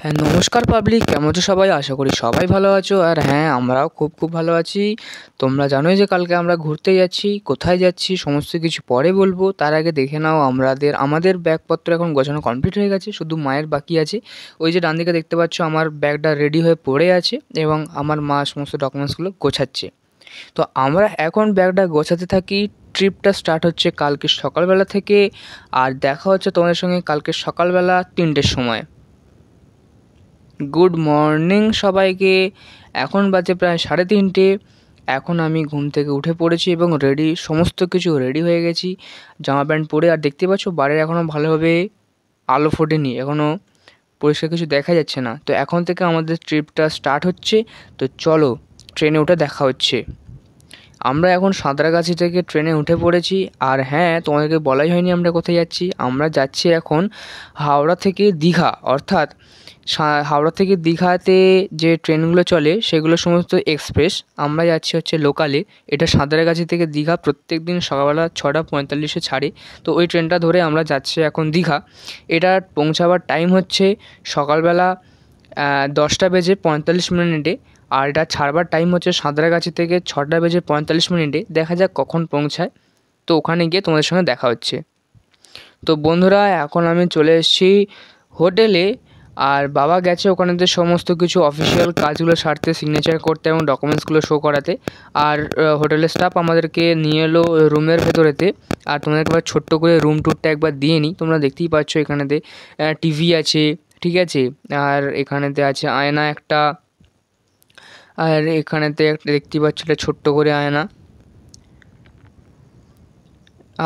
হ্যাঁ, নমস্কার পাবলিক, কেমন আছো সবাই? আশা করি সবাই ভালো আছো। আর হ্যাঁ, আমরাও খুব ভালো আছি। তোমরা জানোই যে কালকে আমরা ঘুরতে যাচ্ছি। কোথায় যাচ্ছি সমস্ত কিছু পরে বলবো। তার আগে দেখে নাও আমাদের ব্যাগপত্র এখন গোছানো কমপ্লিট হয়ে গেছে, শুধু মায়ের বাকি আছে। ওই যে ডান দিকে দেখতে পাচ্ছ, আমার ব্যাগটা রেডি হয়ে পড়ে আছে এবং আমার মা সমস্ত ডকুমেন্টসগুলো গোছাচ্ছে। তো আমরা এখন ব্যাগটা গোছাতে থাকি। ট্রিপটা স্টার্ট হচ্ছে কালকে সকালবেলা থেকে, আর দেখা হচ্ছে তোমাদের সঙ্গে কালকে সকালবেলা 3টের সময়। গুড মর্নিং সবাইকে। এখন বাজে প্রায় 3:30। এখন আমি ঘুম থেকে উঠে পড়েছি এবং সমস্ত কিছু রেডি হয়ে গেছি, জামা প্যান্ট পরে। আর দেখতে পাচ্ছ বাইরে এখনও ভালোভাবে আলো ফোটেনি, এখনও পরিষ্কার কিছু দেখা যাচ্ছে না। তো এখন থেকে আমাদের ট্রিপটা স্টার্ট হচ্ছে। তো চলো, ট্রেনে উঠে দেখা হচ্ছে। আমরা এখন সাঁতরাগাছি থেকে ট্রেনে উঠে পড়েছি। আর হ্যাঁ, তোমাদেরকে বলাই হয়নি আমরা কোথায় যাচ্ছি। আমরা যাচ্ছি এখন হাওড়া থেকে দীঘা, অর্থাৎ হাওড়া থেকে দীঘাতে যে ট্রেনগুলো চলে সেগুলো সমস্ত এক্সপ্রেস। আমরা যাচ্ছি হচ্ছে লোকালে। এটা সাঁতরাগাছি থেকে দীঘা প্রত্যেক দিন সকালবেলা 6:45 ছাড়ে। তো ওই ট্রেনটা ধরে আমরা যাচ্ছি এখন দীঘা। এটার পৌঁছাবার টাইম হচ্ছে সকালবেলা 10:45। আর এটা ছাড়বার টাইম হচ্ছে সাঁতরাগাছি থেকে 6:45। দেখা যাক কখন পৌঁছায়। তো ওখানে গিয়ে তোমাদের সঙ্গে দেখা হচ্ছে। তো বন্ধুরা, এখন আমি চলে এসেছি হোটেলে। আর বাবা গেছে ওখানেতে সমস্ত কিছু অফিসিয়াল কাজগুলো সারতে, সিগনেচার করতে এবং ডকুমেন্টসগুলো শো করাতে। আর হোটেলের স্টাফ আমাদেরকে নিয়ে এলো রুমের ভেতরেতে। আর তোমাদেরকে একবার ছোট্ট করে রুম ট্যুরটা একবার দিয়ে নিই। তোমরা দেখতেই পাচ্ছ এখানেতে টিভি আছে, ঠিক আছে। আর এখানেতে আছে আয়না একটা। আর এখানেতে একটা দেখতেই পাচ্ছ একটা ছোট্ট করে আয়না।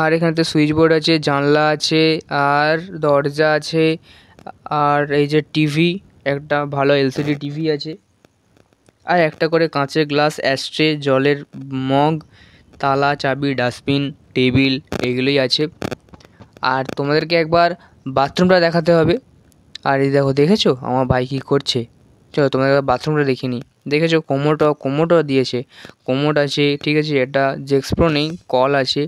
আর এখানেতে সুইচ বোর্ড আছে, জানলা আছে, আর দরজা আছে। আর এই যে টিভি, একটা ভালো এলসিডি টিভি আছে। আর একটা করে কাঁচের গ্লাস, অ্যাশট্রে, জলের মগ, তালা, চাবি, ডাস্টবিন, টেবিল, এগুলোই আছে। আর তোমাদেরকে একবার বাথরুমটা দেখাতে হবে। আর এই দেখেছো আমার ভাই কী করছে? চলো তোমাদের বাথরুমটা দেখিনি। দেখেছো কোমোটো দিয়েছে, কোমোড আছে, ঠিক আছে। এটা জেক্সপ্রো নেই, কল আছে,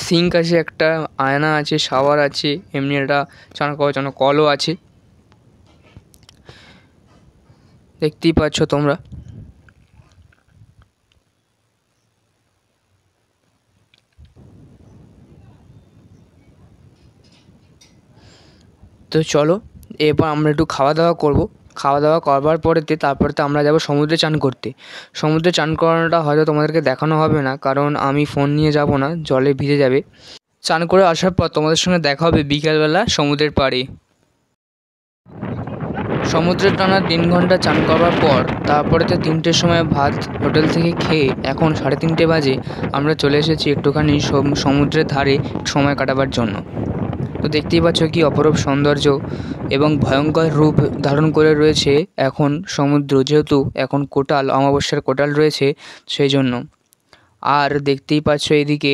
সিঙ্ক আছে, একটা আয়না আছে, শাওয়ার আছে, এমনি একটা চান করার জন্য কলও আছে, দেখতেই পাচ্ছ তোমরা। তো চলো এবার আমরা একটু খাওয়া দাওয়া করবো। খাওয়া দাওয়া করবার তারপরেতে আমরা যাব সমুদ্রে চান করতে। সমুদ্রে চান করানোটা হয়তো তোমাদেরকে দেখানো হবে না, কারণ আমি ফোন নিয়ে যাব না, জলে ভিজে যাবে। চান করে আসার পর তোমাদের সঙ্গে দেখা হবে বিকেলবেলা সমুদ্রের পাড়ে। সমুদ্রে টানা 3 ঘন্টা চান করবার পর তারপরেতে 3টের সময় ভাত হোটেল থেকে খেয়ে এখন 3:30 বাজে আমরা চলে এসেছি একটুখানি সমুদ্রের ধারে সময় কাটাবার জন্য। তো দেখতেই পাচ্ছ কি অপরূপ সৌন্দর্য এবং ভয়ঙ্কর রূপ ধারণ করে রয়েছে এখন সমুদ্র, যেহেতু এখন অমাবস্যার কোটাল রয়েছে সেই জন্য। আর দেখতেই পাচ্ছ এদিকে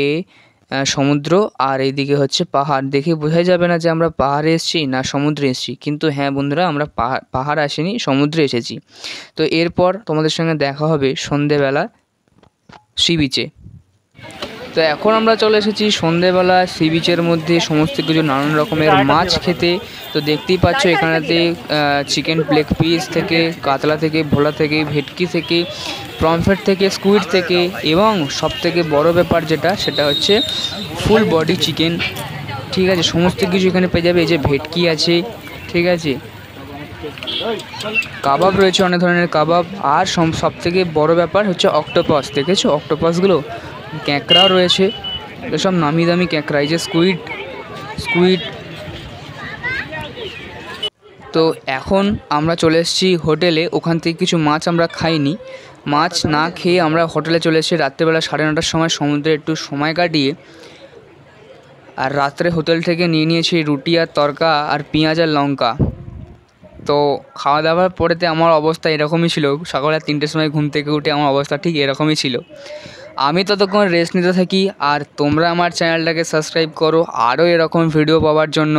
সমুদ্র, আর এইদিকে হচ্ছে পাহাড়। দেখে বোঝাই যাবে না যে আমরা পাহাড়ে এসেছি না সমুদ্রে এসেছি, কিন্তু হ্যাঁ বন্ধুরা, আমরা পাহাড় আসিনি, সমুদ্রে এসেছি। তো এরপর তোমাদের সঙ্গে দেখা হবে সন্ধেবেলা সি বিচে। তো এখন আমরা চলে এসেছি সন্ধেবেলা সি বিচের মধ্যে সমস্ত কিছু নানান রকমের মাছ খেতে। তো দেখতেই পাচ্ছ এখানেতে চিকেন লেগ পিস থেকে, কাতলা থেকে, ভোলা থেকে, ভেটকি থেকে, পমফ্রেট থেকে, স্কুইড থেকে, এবং সবথেকে বড় ব্যাপার যেটা, সেটা হচ্ছে ফুল বডি চিকেন, ঠিক আছে। সমস্ত কিছু এখানে পেয়ে যাবে। এই যে ভেটকি আছে, ঠিক আছে, কাবাব রয়েছে, অনেক ধরনের কাবাব। আর সবথেকে বড় ব্যাপার হচ্ছে অক্টোপাস। দেখেছো অক্টোপাসগুলো? ক্যাঁকড়াও রয়েছে, এসব নামি দামি ক্যাঁকড়া। এই যে স্কুইড। তো এখন আমরা চলে এসেছি হোটেলে। ওখান থেকে কিছু মাছ আমরা খাইনি। মাছ না খেয়ে আমরা হোটেলে চলে এসেছি রাত্রেবেলা 9:30টার সময় সমুদ্রে একটু সময় কাটিয়ে। আর রাত্রে হোটেল থেকে নিয়ে নিয়েছি রুটি আর তড়কা আর পেঁয়াজ আর লঙ্কা। তো খাওয়া দাওয়ার পরেতে আমার অবস্থা এরকমই ছিল। সকালে 3টের সময় ঘুম থেকে উঠে আমার অবস্থা ঠিক এরকমই ছিল। আমি ততক্ষণ রেস্ট নিতে থাকি, আর তোমরা আমার চ্যানেলটাকে সাবস্ক্রাইব করো আরও এরকম ভিডিও পাওয়ার জন্য।